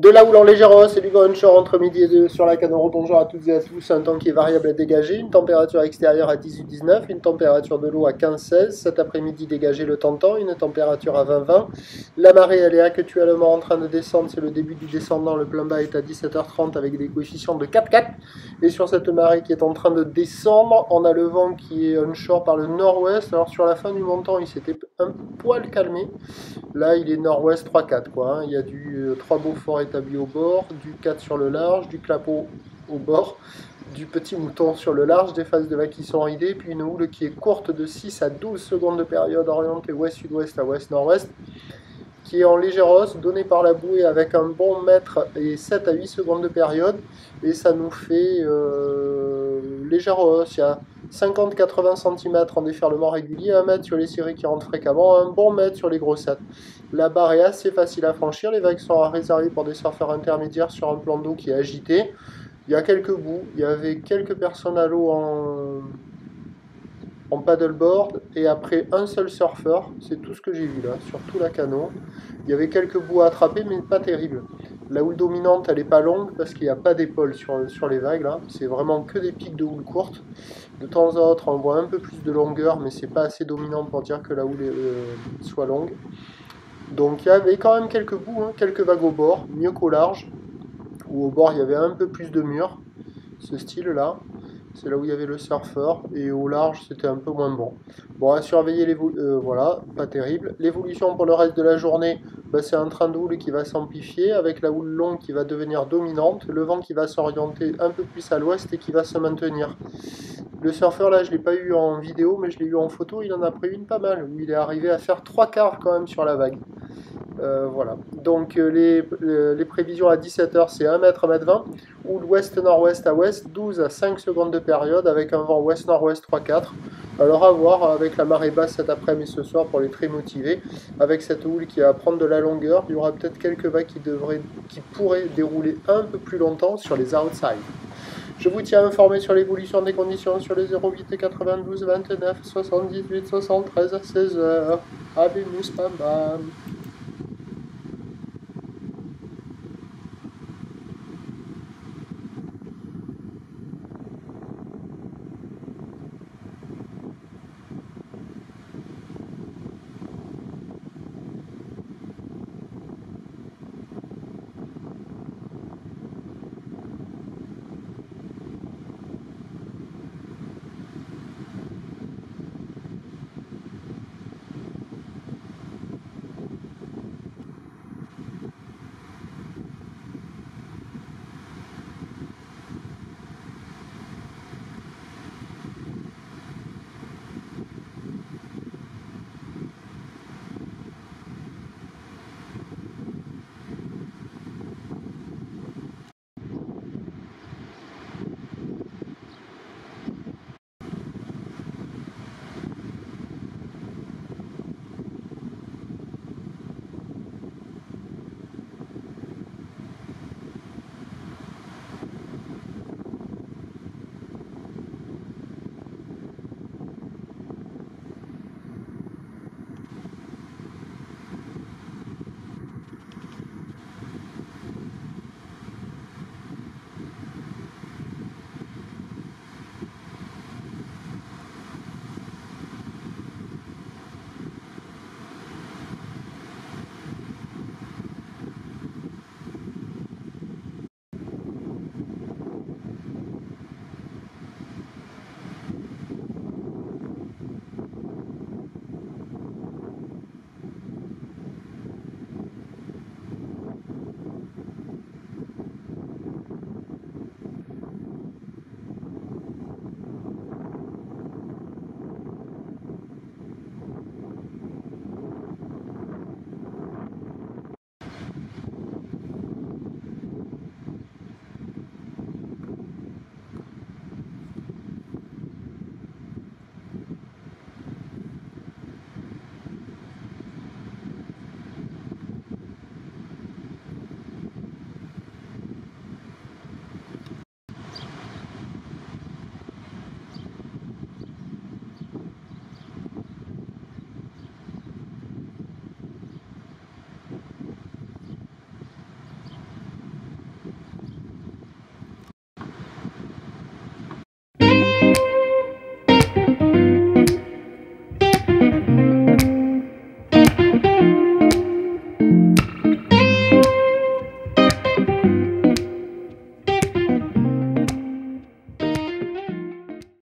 De la houle en légère c'est du onshore entre midi et 2 sur la Canoro. Bonjour à toutes et à tous. Un temps qui est variable à dégager. Une température extérieure à 18-19. Une température de l'eau à 15-16. Cet après-midi dégagé le temps. Une température à 20-20. La marée elle est actuellement en train de descendre. C'est le début du descendant. Le plein bas est à 17h30 avec des coefficients de 4,4. Et sur cette marée qui est en train de descendre, on a le vent qui est onshore par le nord-ouest. Alors sur la fin du montant, il s'était un poil calmé. Là, il est nord-ouest 3-4 quoi. Il y a du 3 Beaufort établi au bord, du 4 sur le large, du clapot au bord, du petit mouton sur le large, des phases de vagues qui sont ridées, puis une houle qui est courte de 6 à 12 secondes de période orientée ouest-sud-ouest à ouest-nord-ouest, qui est en légère hausse, donnée par la bouée avec un bon mètre et 7 à 8 secondes de période, et ça nous fait légère hausse. Il y a 50-80 cm en déferlement régulier, 1 mètre sur les séries qui rentrent fréquemment, un bon mètre sur les grossettes. La barre est assez facile à franchir, les vagues sont réservées pour des surfeurs intermédiaires sur un plan d'eau qui est agité. Il y a quelques bouts, il y avait quelques personnes à l'eau en paddleboard et après un seul surfeur, c'est tout ce que j'ai vu là, sur tout la canot. Il y avait quelques bouts à attraper mais pas terrible. La houle dominante elle n'est pas longue parce qu'il n'y a pas d'épaule sur les vagues là, c'est vraiment que des pics de houle courte. De temps à autre on voit un peu plus de longueur mais c'est pas assez dominant pour dire que la houle soit longue. Donc il y avait quand même quelques bouts, quelques vagues au bord, mieux qu'au large, où au bord il y avait un peu plus de murs, ce style là. C'est là où il y avait le surfeur, et au large c'était un peu moins bon. Bon, à surveiller l'évolution, voilà, pas terrible. L'évolution pour le reste de la journée, c'est un train de houle qui va s'amplifier, avec la houle longue qui va devenir dominante, le vent qui va s'orienter un peu plus à l'ouest et qui va se maintenir. Le surfeur là, je ne l'ai pas eu en vidéo, mais je l'ai eu en photo, il en a pris une pas mal, où il est arrivé à faire 3 quarts quand même sur la vague. Voilà. Donc les prévisions à 17h, c'est 1 mètre, 1 m 20, ou l'ouest-nord-ouest à ouest, 12 à 5 secondes de période, avec un vent ouest-nord-ouest 3-4. Alors à voir avec la marée basse cet après-midi ce soir pour les très motivés. Avec cette houle qui va prendre de la longueur, il y aura peut-être quelques vagues qui pourraient dérouler un peu plus longtemps sur les outsides. Je vous tiens informé sur l'évolution des conditions sur les 08 92 29 78 73 à 16h. Habemus, bam bam.